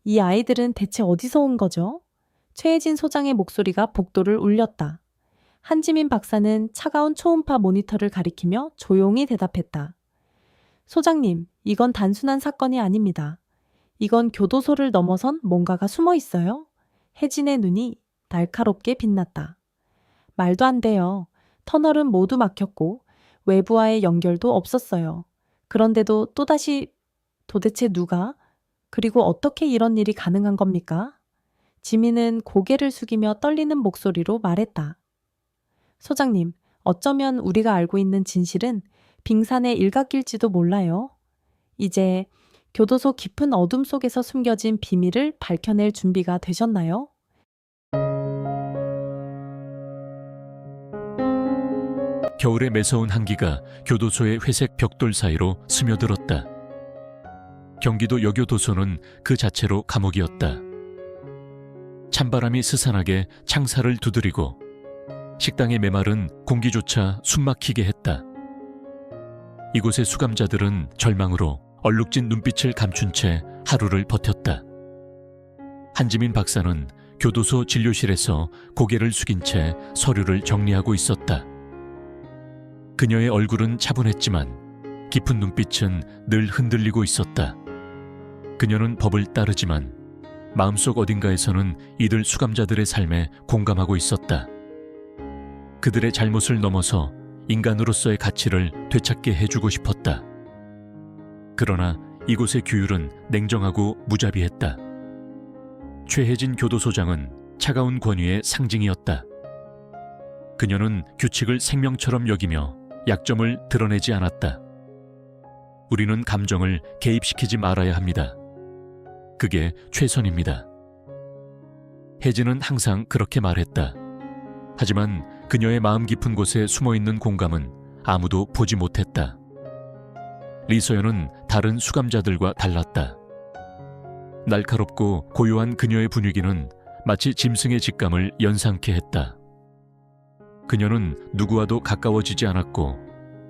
이 아이들은 대체 어디서 온 거죠? 최혜진 소장의 목소리가 복도를 울렸다. 한지민 박사는 차가운 초음파 모니터를 가리키며 조용히 대답했다. 소장님, 이건 단순한 사건이 아닙니다. 이건 교도소를 넘어선 뭔가가 숨어 있어요. 혜진의 눈이 날카롭게 빛났다. 말도 안 돼요. 터널은 모두 막혔고 외부와의 연결도 없었어요. 그런데도 또다시 도대체 누가? 그리고 어떻게 이런 일이 가능한 겁니까? 지민은 고개를 숙이며 떨리는 목소리로 말했다. 소장님, 어쩌면 우리가 알고 있는 진실은 빙산의 일각일지도 몰라요. 이제 교도소 깊은 어둠 속에서 숨겨진 비밀을 밝혀낼 준비가 되셨나요? 겨울의 매서운 한기가 교도소의 회색 벽돌 사이로 스며들었다. 경기도 여교도소는 그 자체로 감옥이었다. 찬바람이 스산하게 창살을 두드리고 식당의 메마른 공기조차 숨막히게 했다. 이곳의 수감자들은 절망으로 얼룩진 눈빛을 감춘 채 하루를 버텼다. 한지민 박사는 교도소 진료실에서 고개를 숙인 채 서류를 정리하고 있었다. 그녀의 얼굴은 차분했지만 깊은 눈빛은 늘 흔들리고 있었다. 그녀는 법을 따르지만 마음속 어딘가에서는 이들 수감자들의 삶에 공감하고 있었다. 그들의 잘못을 넘어서 인간으로서의 가치를 되찾게 해주고 싶었다. 그러나 이곳의 규율은 냉정하고 무자비했다. 최혜진 교도소장은 차가운 권위의 상징이었다. 그녀는 규칙을 생명처럼 여기며 약점을 드러내지 않았다. 우리는 감정을 개입시키지 말아야 합니다. 그게 최선입니다. 혜진은 항상 그렇게 말했다. 하지만 그녀의 마음 깊은 곳에 숨어있는 공감은 아무도 보지 못했다. 리서연은 다른 수감자들과 달랐다. 날카롭고 고요한 그녀의 분위기는 마치 짐승의 직감을 연상케 했다. 그녀는 누구와도 가까워지지 않았고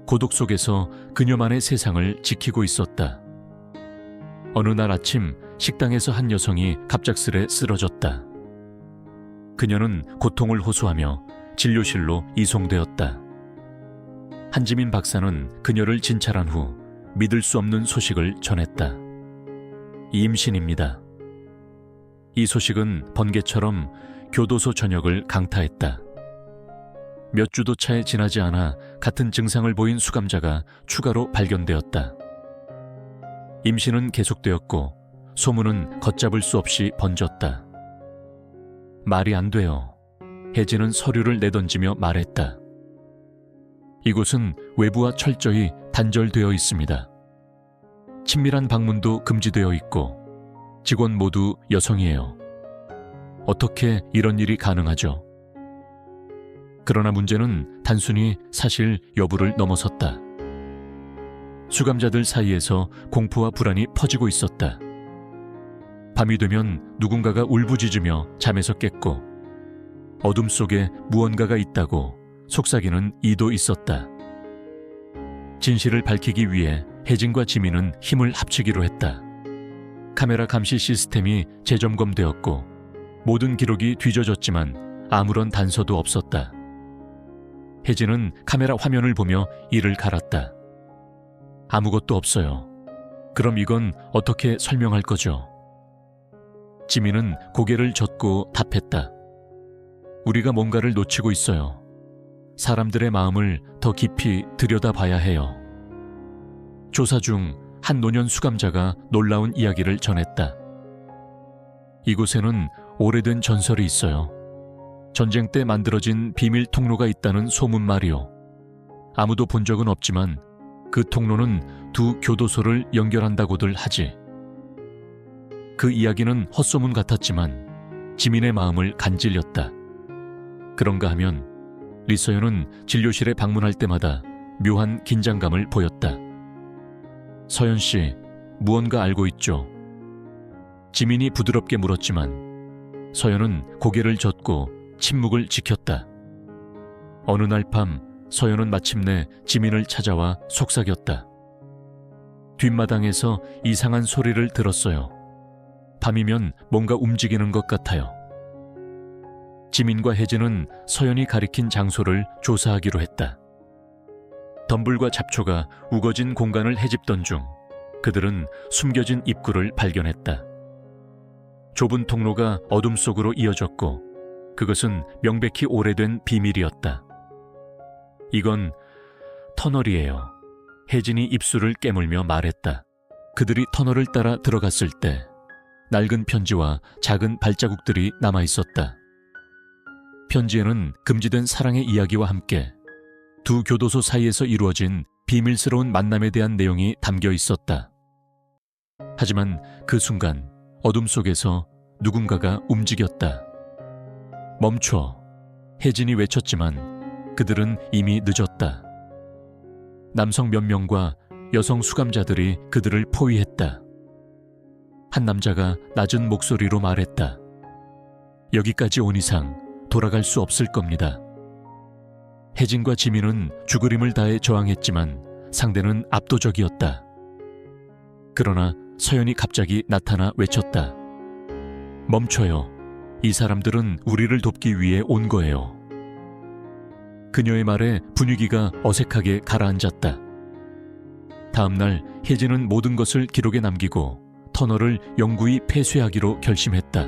고독 속에서 그녀만의 세상을 지키고 있었다. 어느 날 아침 식당에서 한 여성이 갑작스레 쓰러졌다. 그녀는 고통을 호소하며 진료실로 이송되었다. 한지민 박사는 그녀를 진찰한 후 믿을 수 없는 소식을 전했다. 임신입니다. 이 소식은 번개처럼 교도소 전역을 강타했다. 몇 주도 차에 지나지 않아 같은 증상을 보인 수감자가 추가로 발견되었다. 임신은 계속되었고 소문은 걷잡을 수 없이 번졌다. 말이 안 돼요. 혜진은 서류를 내던지며 말했다. 이곳은 외부와 철저히 단절되어 있습니다. 친밀한 방문도 금지되어 있고 직원 모두 여성이에요. 어떻게 이런 일이 가능하죠? 그러나 문제는 단순히 사실 여부를 넘어섰다. 수감자들 사이에서 공포와 불안이 퍼지고 있었다. 밤이 되면 누군가가 울부짖으며 잠에서 깼고 어둠 속에 무언가가 있다고 속삭이는 이도 있었다. 진실을 밝히기 위해 혜진과 지민은 힘을 합치기로 했다. 카메라 감시 시스템이 재점검되었고 모든 기록이 뒤져졌지만 아무런 단서도 없었다. 혜진은 카메라 화면을 보며 이를 갈았다. 아무것도 없어요. 그럼 이건 어떻게 설명할 거죠? 지민은 고개를 젓고 답했다. 우리가 뭔가를 놓치고 있어요. 사람들의 마음을 더 깊이 들여다봐야 해요. 조사 중 한 노년 수감자가 놀라운 이야기를 전했다. 이곳에는 오래된 전설이 있어요. 전쟁 때 만들어진 비밀 통로가 있다는 소문 말이요. 아무도 본 적은 없지만 그 통로는 두 교도소를 연결한다고들 하지. 그 이야기는 헛소문 같았지만 지민의 마음을 간질렸다. 그런가 하면 리서연은 진료실에 방문할 때마다 묘한 긴장감을 보였다. 서연 씨, 무언가 알고 있죠? 지민이 부드럽게 물었지만 서연은 고개를 젓고 침묵을 지켰다. 어느 날 밤 서연은 마침내 지민을 찾아와 속삭였다. 뒷마당에서 이상한 소리를 들었어요. 밤이면 뭔가 움직이는 것 같아요. 지민과 혜진은 서연이 가리킨 장소를 조사하기로 했다. 덤불과 잡초가 우거진 공간을 헤집던 중 그들은 숨겨진 입구를 발견했다. 좁은 통로가 어둠 속으로 이어졌고 그것은 명백히 오래된 비밀이었다. 이건 터널이에요. 혜진이 입술을 깨물며 말했다. 그들이 터널을 따라 들어갔을 때 낡은 편지와 작은 발자국들이 남아있었다. 편지에는 금지된 사랑의 이야기와 함께 두 교도소 사이에서 이루어진 비밀스러운 만남에 대한 내용이 담겨 있었다. 하지만 그 순간 어둠 속에서 누군가가 움직였다. 멈춰. 혜진이 외쳤지만 그들은 이미 늦었다. 남성 몇 명과 여성 수감자들이 그들을 포위했다. 한 남자가 낮은 목소리로 말했다. 여기까지 온 이상 돌아갈 수 없을 겁니다. 혜진과 지민은 죽을 힘을 다해 저항했지만 상대는 압도적이었다. 그러나 서연이 갑자기 나타나 외쳤다. 멈춰요. 이 사람들은 우리를 돕기 위해 온 거예요. 그녀의 말에 분위기가 어색하게 가라앉았다. 다음 날 혜진은 모든 것을 기록에 남기고 터널을 영구히 폐쇄하기로 결심했다.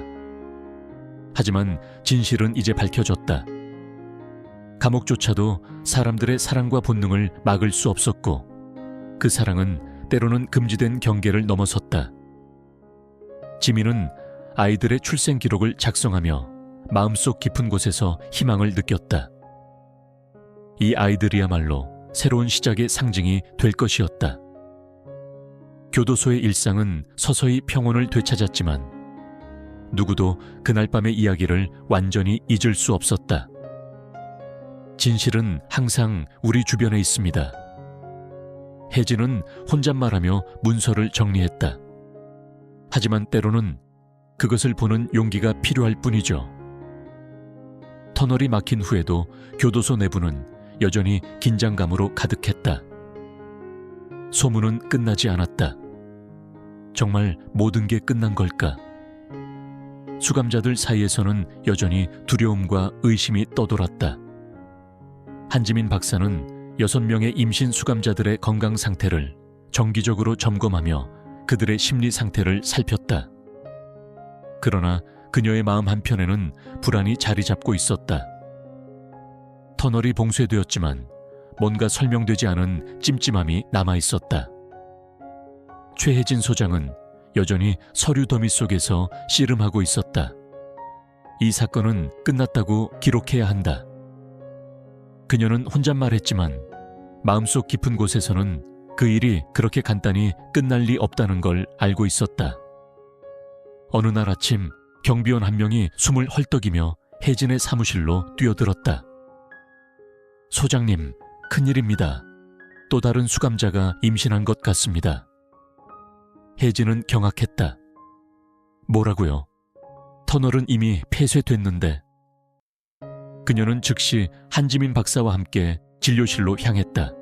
하지만 진실은 이제 밝혀졌다. 감옥조차도 사람들의 사랑과 본능을 막을 수 없었고 그 사랑은 때로는 금지된 경계를 넘어섰다. 지민은 아이들의 출생 기록을 작성하며 마음속 깊은 곳에서 희망을 느꼈다. 이 아이들이야말로 새로운 시작의 상징이 될 것이었다. 교도소의 일상은 서서히 평온을 되찾았지만 누구도 그날 밤의 이야기를 완전히 잊을 수 없었다. 진실은 항상 우리 주변에 있습니다. 혜진은 혼잣말하며 문서를 정리했다. 하지만 때로는 그것을 보는 용기가 필요할 뿐이죠. 터널이 막힌 후에도 교도소 내부는 여전히 긴장감으로 가득했다. 소문은 끝나지 않았다. 정말 모든 게 끝난 걸까? 수감자들 사이에서는 여전히 두려움과 의심이 떠돌았다. 한지민 박사는 6명의 임신 수감자들의 건강 상태를 정기적으로 점검하며 그들의 심리 상태를 살폈다. 그러나 그녀의 마음 한편에는 불안이 자리 잡고 있었다. 터널이 봉쇄되었지만 뭔가 설명되지 않은 찜찜함이 남아있었다. 최혜진 소장은 여전히 서류 더미 속에서 씨름하고 있었다. 이 사건은 끝났다고 기록해야 한다. 그녀는 혼잣말했지만 마음속 깊은 곳에서는 그 일이 그렇게 간단히 끝날 리 없다는 걸 알고 있었다. 어느 날 아침 경비원 한 명이 숨을 헐떡이며 혜진의 사무실로 뛰어들었다. 소장님, 큰일입니다. 또 다른 수감자가 임신한 것 같습니다. 혜진은 경악했다. 뭐라고요? 터널은 이미 폐쇄됐는데. 그녀는 즉시 한지민 박사와 함께 진료실로 향했다.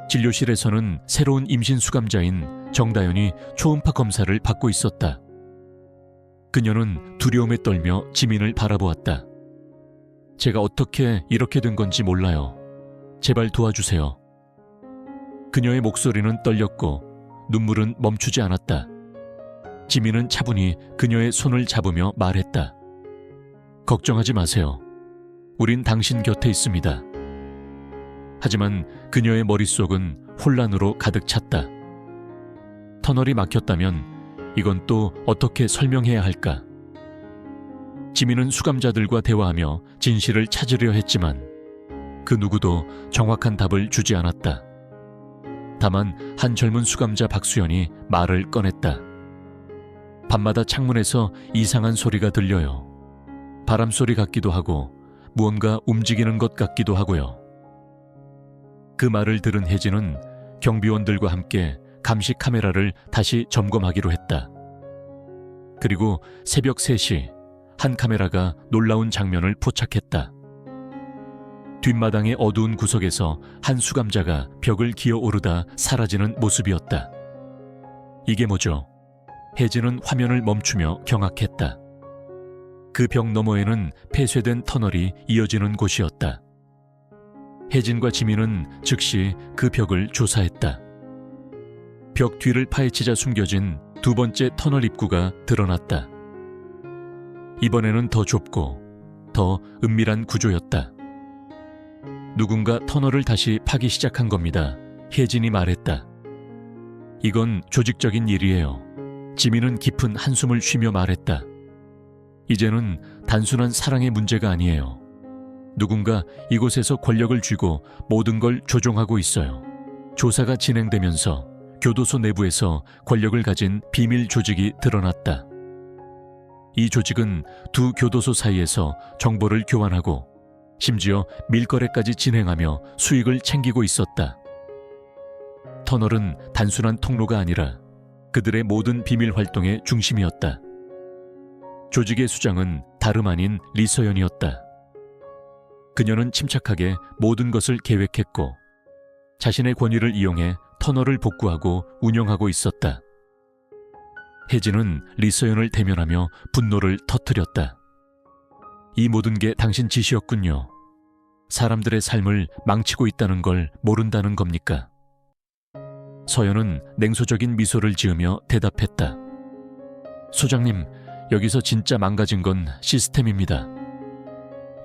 진료실에서는 새로운 임신 수감자인 정다연이 초음파 검사를 받고 있었다. 그녀는 두려움에 떨며 지민을 바라보았다. 제가 어떻게 이렇게 된 건지 몰라요. 제발 도와주세요. 그녀의 목소리는 떨렸고 눈물은 멈추지 않았다. 지민은 차분히 그녀의 손을 잡으며 말했다. 걱정하지 마세요. 우린 당신 곁에 있습니다. 하지만 그녀의 머릿속은 혼란으로 가득 찼다. 터널이 막혔다면 이건 또 어떻게 설명해야 할까? 지민은 수감자들과 대화하며 진실을 찾으려 했지만 그 누구도 정확한 답을 주지 않았다. 다만 한 젊은 수감자 박수연이 말을 꺼냈다. 밤마다 창문에서 이상한 소리가 들려요. 바람소리 같기도 하고 무언가 움직이는 것 같기도 하고요. 그 말을 들은 혜진은 경비원들과 함께 감시 카메라를 다시 점검하기로 했다. 그리고 새벽 3시 한 카메라가 놀라운 장면을 포착했다. 뒷마당의 어두운 구석에서 한 수감자가 벽을 기어오르다 사라지는 모습이었다. 이게 뭐죠? 혜진은 화면을 멈추며 경악했다. 그 벽 너머에는 폐쇄된 터널이 이어지는 곳이었다. 혜진과 지민은 즉시 그 벽을 조사했다. 벽 뒤를 파헤치자 숨겨진 두 번째 터널 입구가 드러났다. 이번에는 더 좁고 더 은밀한 구조였다. 누군가 터널을 다시 파기 시작한 겁니다. 혜진이 말했다. 이건 조직적인 일이에요. 지민은 깊은 한숨을 쉬며 말했다. 이제는 단순한 사랑의 문제가 아니에요. 누군가 이곳에서 권력을 쥐고 모든 걸 조종하고 있어요. 조사가 진행되면서 교도소 내부에서 권력을 가진 비밀 조직이 드러났다. 이 조직은 두 교도소 사이에서 정보를 교환하고 심지어 밀거래까지 진행하며 수익을 챙기고 있었다. 터널은 단순한 통로가 아니라 그들의 모든 비밀 활동의 중심이었다. 조직의 수장은 다름 아닌 리서연이었다. 그녀는 침착하게 모든 것을 계획했고 자신의 권위를 이용해 터널을 복구하고 운영하고 있었다. 혜진은 리서연을 대면하며 분노를 터뜨렸다. 이 모든 게 당신 짓이었군요. 사람들의 삶을 망치고 있다는 걸 모른다는 겁니까? 서연은 냉소적인 미소를 지으며 대답했다. 소장님, 여기서 진짜 망가진 건 시스템입니다.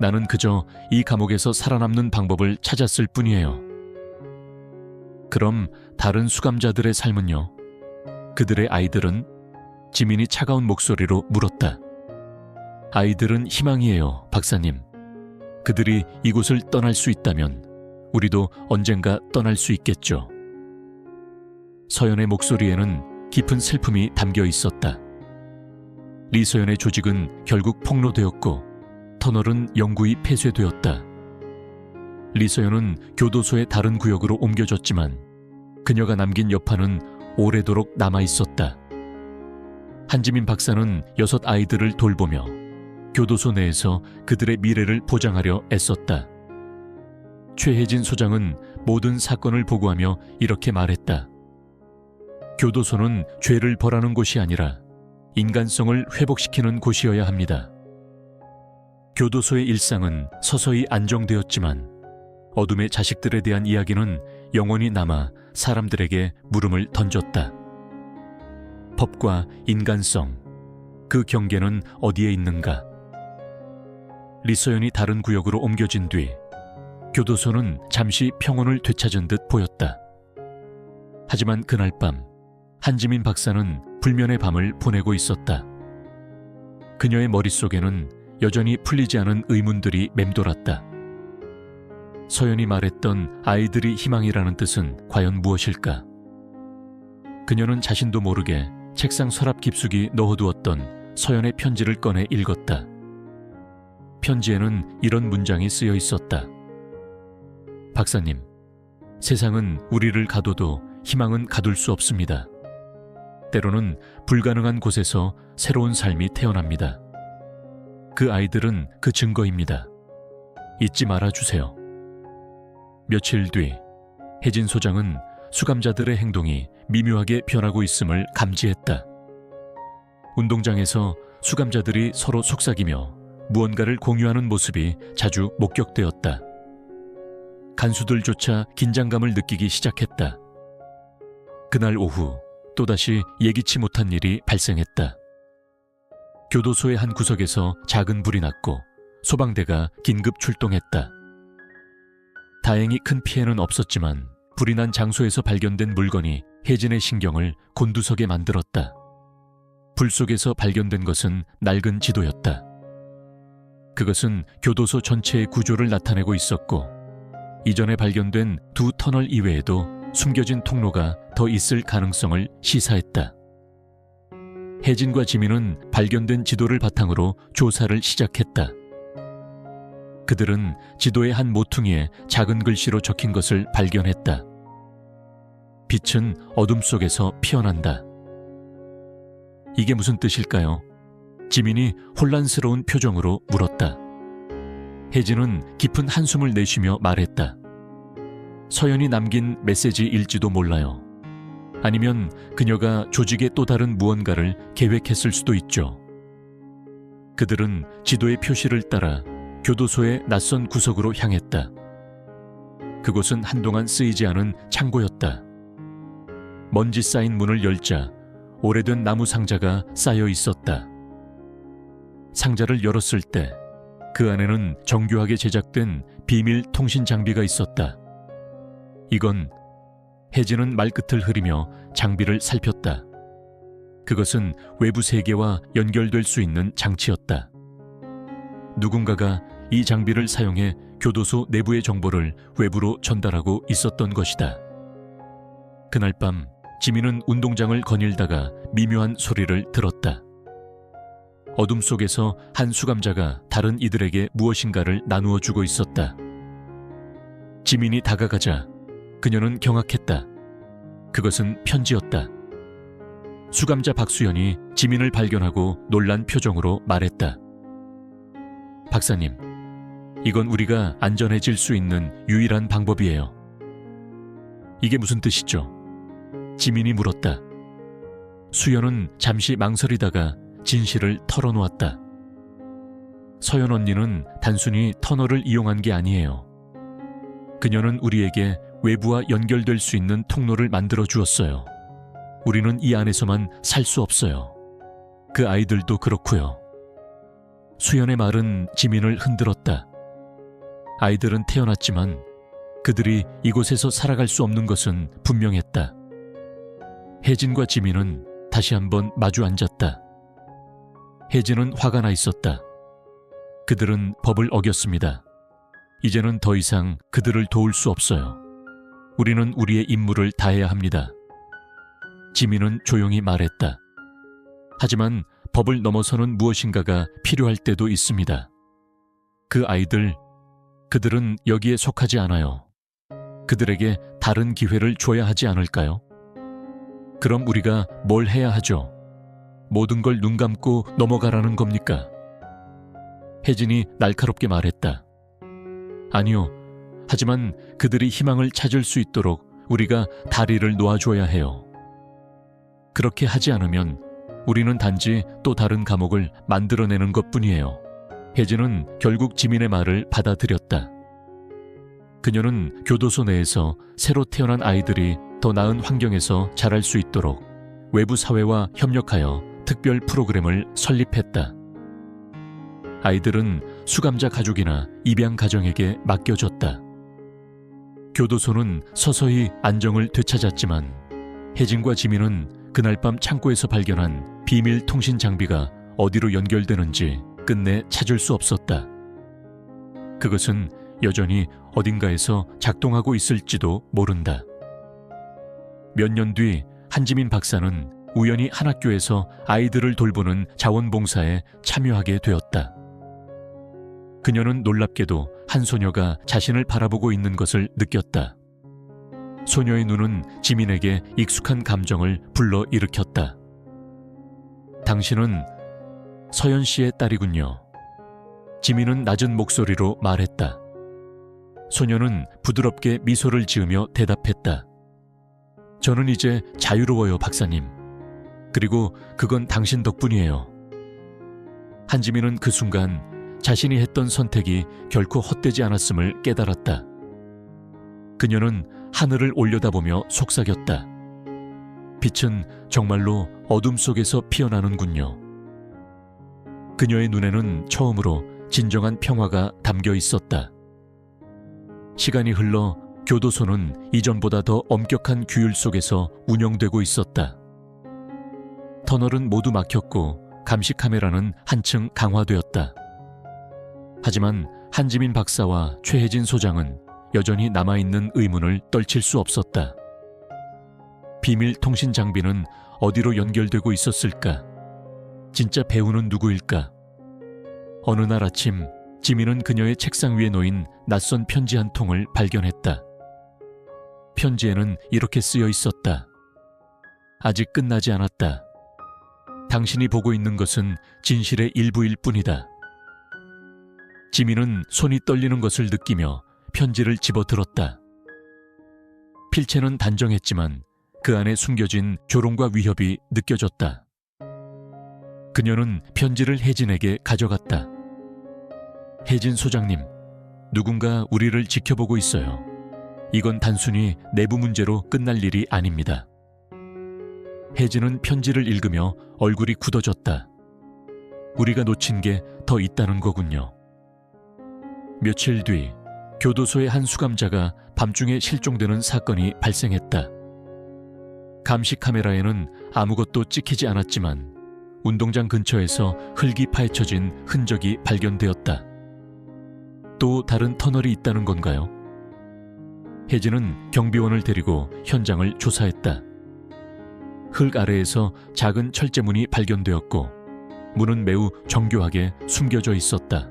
나는 그저 이 감옥에서 살아남는 방법을 찾았을 뿐이에요. 그럼 다른 수감자들의 삶은요? 그들의 아이들은? 지민이 차가운 목소리로 물었다. 아이들은 희망이에요, 박사님. 그들이 이곳을 떠날 수 있다면 우리도 언젠가 떠날 수 있겠죠. 서연의 목소리에는 깊은 슬픔이 담겨 있었다. 리서연의 조직은 결국 폭로되었고 터널은 영구히 폐쇄되었다. 리서연은 교도소의 다른 구역으로 옮겨졌지만 그녀가 남긴 여파는 오래도록 남아있었다. 한지민 박사는 6 아이들을 돌보며 교도소 내에서 그들의 미래를 보장하려 애썼다. 최혜진 소장은 모든 사건을 보고하며 이렇게 말했다. 교도소는 죄를 벌하는 곳이 아니라 인간성을 회복시키는 곳이어야 합니다. 교도소의 일상은 서서히 안정되었지만 어둠의 자식들에 대한 이야기는 영원히 남아 사람들에게 물음을 던졌다. 법과 인간성, 그 경계는 어디에 있는가? 리서연이 다른 구역으로 옮겨진 뒤 교도소는 잠시 평온을 되찾은 듯 보였다. 하지만 그날 밤 한지민 박사는 불면의 밤을 보내고 있었다. 그녀의 머릿속에는 여전히 풀리지 않은 의문들이 맴돌았다. 서연이 말했던 아이들이 희망이라는 뜻은 과연 무엇일까? 그녀는 자신도 모르게 책상 서랍 깊숙이 넣어두었던 서연의 편지를 꺼내 읽었다. 편지에는 이런 문장이 쓰여 있었다. 박사님, 세상은 우리를 가둬도 희망은 가둘 수 없습니다. 때로는 불가능한 곳에서 새로운 삶이 태어납니다. 그 아이들은 그 증거입니다. 잊지 말아주세요. 며칠 뒤 혜진 소장은 수감자들의 행동이 미묘하게 변하고 있음을 감지했다. 운동장에서 수감자들이 서로 속삭이며 무언가를 공유하는 모습이 자주 목격되었다. 간수들조차 긴장감을 느끼기 시작했다. 그날 오후 또다시 예기치 못한 일이 발생했다. 교도소의 한 구석에서 작은 불이 났고 소방대가 긴급 출동했다. 다행히 큰 피해는 없었지만 불이 난 장소에서 발견된 물건이 혜진의 신경을 곤두서게 만들었다. 불 속에서 발견된 것은 낡은 지도였다. 그것은 교도소 전체의 구조를 나타내고 있었고 이전에 발견된 2 터널 이외에도 숨겨진 통로가 더 있을 가능성을 시사했다. 혜진과 지민은 발견된 지도를 바탕으로 조사를 시작했다. 그들은 지도의 한 모퉁이에 작은 글씨로 적힌 것을 발견했다. 빛은 어둠 속에서 피어난다. 이게 무슨 뜻일까요? 지민이 혼란스러운 표정으로 물었다. 혜진은 깊은 한숨을 내쉬며 말했다. 서연이 남긴 메시지일지도 몰라요. 아니면 그녀가 조직의 또 다른 무언가를 계획했을 수도 있죠. 그들은 지도의 표시를 따라 교도소의 낯선 구석으로 향했다. 그곳은 한동안 쓰이지 않은 창고였다. 먼지 쌓인 문을 열자 오래된 나무 상자가 쌓여 있었다. 상자를 열었을 때 그 안에는 정교하게 제작된 비밀 통신 장비가 있었다. 이건 혜진은 말끝을 흐리며 장비를 살폈다. 그것은 외부 세계와 연결될 수 있는 장치였다. 누군가가 이 장비를 사용해 교도소 내부의 정보를 외부로 전달하고 있었던 것이다. 그날 밤 지민은 운동장을 거닐다가 미묘한 소리를 들었다. 어둠 속에서 한 수감자가 다른 이들에게 무엇인가를 나누어 주고 있었다. 지민이 다가가자 그녀는 경악했다. 그것은 편지였다. 수감자 박수연이 지민을 발견하고 놀란 표정으로 말했다. 박사님, 이건 우리가 안전해질 수 있는 유일한 방법이에요. 이게 무슨 뜻이죠? 지민이 물었다. 수연은 잠시 망설이다가 진실을 털어놓았다. 서연 언니는 단순히 터널을 이용한 게 아니에요. 그녀는 우리에게 외부와 연결될 수 있는 통로를 만들어 주었어요. 우리는 이 안에서만 살 수 없어요. 그 아이들도 그렇고요. 수연의 말은 지민을 흔들었다. 아이들은 태어났지만 그들이 이곳에서 살아갈 수 없는 것은 분명했다. 혜진과 지민은 다시 한번 마주 앉았다. 혜진은 화가 나 있었다. 그들은 법을 어겼습니다. 이제는 더 이상 그들을 도울 수 없어요. 우리는 우리의 임무를 다해야 합니다. 지민은 조용히 말했다. 하지만 법을 넘어서는 무엇인가가 필요할 때도 있습니다. 그 아이들, 그들은 여기에 속하지 않아요. 그들에게 다른 기회를 줘야 하지 않을까요? 그럼 우리가 뭘 해야 하죠? 모든 걸 눈 감고 넘어가라는 겁니까? 혜진이 날카롭게 말했다. 아니요. 하지만 그들이 희망을 찾을 수 있도록 우리가 다리를 놓아줘야 해요. 그렇게 하지 않으면 우리는 단지 또 다른 감옥을 만들어내는 것뿐이에요. 혜진은 결국 지민의 말을 받아들였다. 그녀는 교도소 내에서 새로 태어난 아이들이 더 나은 환경에서 자랄 수 있도록 외부 사회와 협력하여 특별 프로그램을 설립했다. 아이들은 수감자 가족이나 입양 가정에게 맡겨졌다. 교도소는 서서히 안정을 되찾았지만 혜진과 지민은 그날 밤 창고에서 발견한 비밀 통신 장비가 어디로 연결되는지 끝내 찾을 수 없었다. 그것은 여전히 어딘가에서 작동하고 있을지도 모른다. 몇 년 뒤 한지민 박사는 우연히 한 학교에서 아이들을 돌보는 자원봉사에 참여하게 되었다. 그녀는 놀랍게도 한 소녀가 자신을 바라보고 있는 것을 느꼈다. 소녀의 눈은 지민에게 익숙한 감정을 불러일으켰다. 당신은 서연 씨의 딸이군요. 지민은 낮은 목소리로 말했다. 소녀는 부드럽게 미소를 지으며 대답했다. 저는 이제 자유로워요, 박사님. 그리고 그건 당신 덕분이에요. 한지민은 그 순간 자신이 했던 선택이 결코 헛되지 않았음을 깨달았다. 그녀는 하늘을 올려다보며 속삭였다. 빛은 정말로 어둠 속에서 피어나는군요. 그녀의 눈에는 처음으로 진정한 평화가 담겨 있었다. 시간이 흘러 교도소는 이전보다 더 엄격한 규율 속에서 운영되고 있었다. 터널은 모두 막혔고 감시 카메라는 한층 강화되었다. 하지만 한지민 박사와 최혜진 소장은 여전히 남아있는 의문을 떨칠 수 없었다. 비밀 통신 장비는 어디로 연결되고 있었을까? 진짜 배우는 누구일까? 어느 날 아침 지민은 그녀의 책상 위에 놓인 낯선 편지 한 통을 발견했다. 편지에는 이렇게 쓰여 있었다. 아직 끝나지 않았다. 당신이 보고 있는 것은 진실의 일부일 뿐이다. 지민은 손이 떨리는 것을 느끼며 편지를 집어들었다. 필체는 단정했지만 그 안에 숨겨진 조롱과 위협이 느껴졌다. 그녀는 편지를 혜진에게 가져갔다. 혜진 소장님, 누군가 우리를 지켜보고 있어요. 이건 단순히 내부 문제로 끝날 일이 아닙니다. 혜진은 편지를 읽으며 얼굴이 굳어졌다. 우리가 놓친 게 더 있다는 거군요. 며칠 뒤 교도소의 한 수감자가 밤중에 실종되는 사건이 발생했다. 감시 카메라에는 아무것도 찍히지 않았지만 운동장 근처에서 흙이 파헤쳐진 흔적이 발견되었다. 또 다른 터널이 있다는 건가요? 혜진은 경비원을 데리고 현장을 조사했다. 흙 아래에서 작은 철제문이 발견되었고 문은 매우 정교하게 숨겨져 있었다.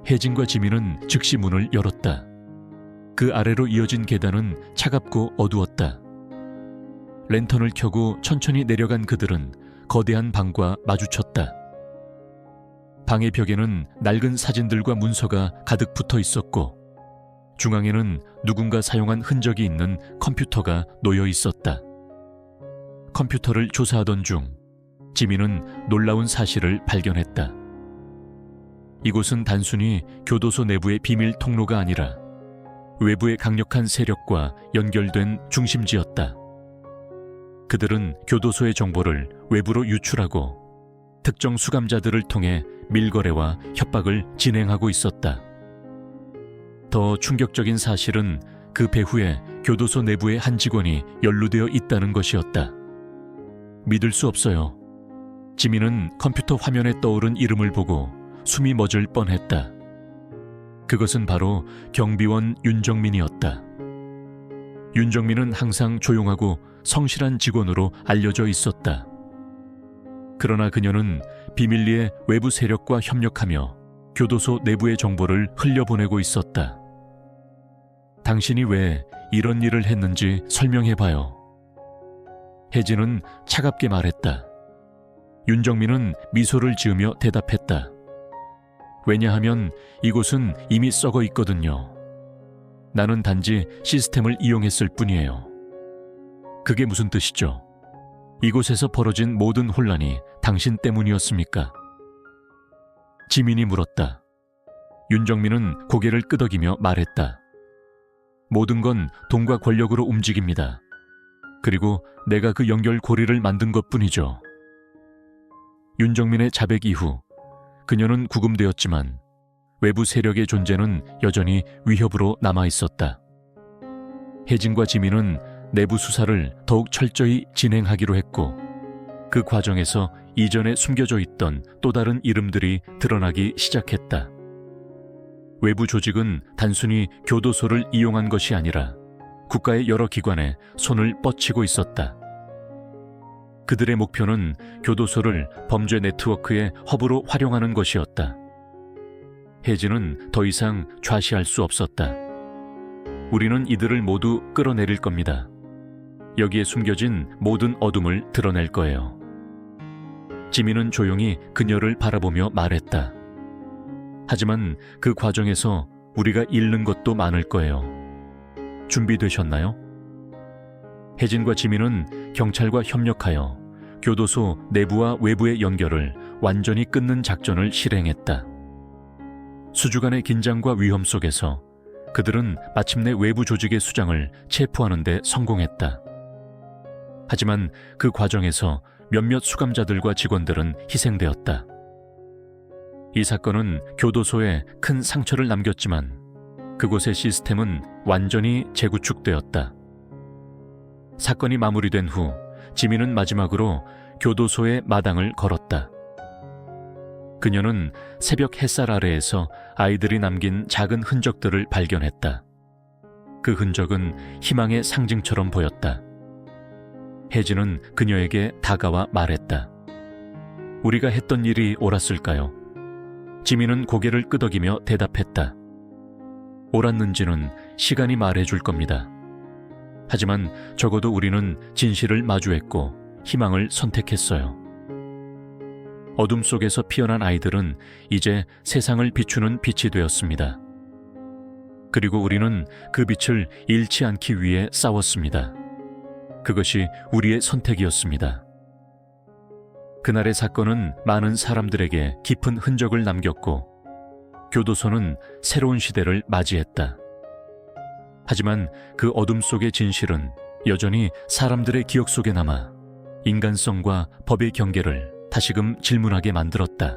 혜진과 지민은 즉시 문을 열었다. 그 아래로 이어진 계단은 차갑고 어두웠다. 랜턴을 켜고 천천히 내려간 그들은 거대한 방과 마주쳤다. 방의 벽에는 낡은 사진들과 문서가 가득 붙어 있었고 중앙에는 누군가 사용한 흔적이 있는 컴퓨터가 놓여 있었다. 컴퓨터를 조사하던 중 지민은 놀라운 사실을 발견했다. 이곳은 단순히 교도소 내부의 비밀 통로가 아니라 외부의 강력한 세력과 연결된 중심지였다. 그들은 교도소의 정보를 외부로 유출하고 특정 수감자들을 통해 밀거래와 협박을 진행하고 있었다. 더 충격적인 사실은 그 배후에 교도소 내부의 한 직원이 연루되어 있다는 것이었다. 믿을 수 없어요. 지민은 컴퓨터 화면에 떠오른 이름을 보고 숨이 멎을 뻔했다. 그것은 바로 경비원 윤정민이었다. 윤정민은 항상 조용하고 성실한 직원으로 알려져 있었다. 그러나 그녀는 비밀리에 외부 세력과 협력하며 교도소 내부의 정보를 흘려보내고 있었다. 당신이 왜 이런 일을 했는지 설명해봐요. 혜진은 차갑게 말했다. 윤정민은 미소를 지으며 대답했다. 왜냐하면 이곳은 이미 썩어 있거든요. 나는 단지 시스템을 이용했을 뿐이에요. 그게 무슨 뜻이죠? 이곳에서 벌어진 모든 혼란이 당신 때문이었습니까? 지민이 물었다. 윤정민은 고개를 끄덕이며 말했다. 모든 건 돈과 권력으로 움직입니다. 그리고 내가 그 연결고리를 만든 것뿐이죠. 윤정민의 자백 이후 그녀는 구금되었지만 외부 세력의 존재는 여전히 위협으로 남아있었다. 혜진과 지민은 내부 수사를 더욱 철저히 진행하기로 했고 그 과정에서 이전에 숨겨져 있던 또 다른 이름들이 드러나기 시작했다. 외부 조직은 단순히 교도소를 이용한 것이 아니라 국가의 여러 기관에 손을 뻗치고 있었다. 그들의 목표는 교도소를 범죄 네트워크의 허브로 활용하는 것이었다. 혜진은 더 이상 좌시할 수 없었다. 우리는 이들을 모두 끌어내릴 겁니다. 여기에 숨겨진 모든 어둠을 드러낼 거예요. 지민은 조용히 그녀를 바라보며 말했다. 하지만 그 과정에서 우리가 잃는 것도 많을 거예요. 준비되셨나요? 혜진과 지민은 경찰과 협력하여 교도소 내부와 외부의 연결을 완전히 끊는 작전을 실행했다. 수주간의 긴장과 위험 속에서 그들은 마침내 외부 조직의 수장을 체포하는 데 성공했다. 하지만 그 과정에서 몇몇 수감자들과 직원들은 희생되었다. 이 사건은 교도소에 큰 상처를 남겼지만 그곳의 시스템은 완전히 재구축되었다. 사건이 마무리된 후 지민은 마지막으로 교도소의 마당을 걸었다. 그녀는 새벽 햇살 아래에서 아이들이 남긴 작은 흔적들을 발견했다. 그 흔적은 희망의 상징처럼 보였다. 혜진은 그녀에게 다가와 말했다. 우리가 했던 일이 옳았을까요? 지민은 고개를 끄덕이며 대답했다. 옳았는지는 시간이 말해줄 겁니다. 하지만 적어도 우리는 진실을 마주했고 희망을 선택했어요. 어둠 속에서 피어난 아이들은 이제 세상을 비추는 빛이 되었습니다. 그리고 우리는 그 빛을 잃지 않기 위해 싸웠습니다. 그것이 우리의 선택이었습니다. 그날의 사건은 많은 사람들에게 깊은 흔적을 남겼고 교도소는 새로운 시대를 맞이했다. 하지만 그 어둠 속의 진실은 여전히 사람들의 기억 속에 남아 인간성과 법의 경계를 다시금 질문하게 만들었다.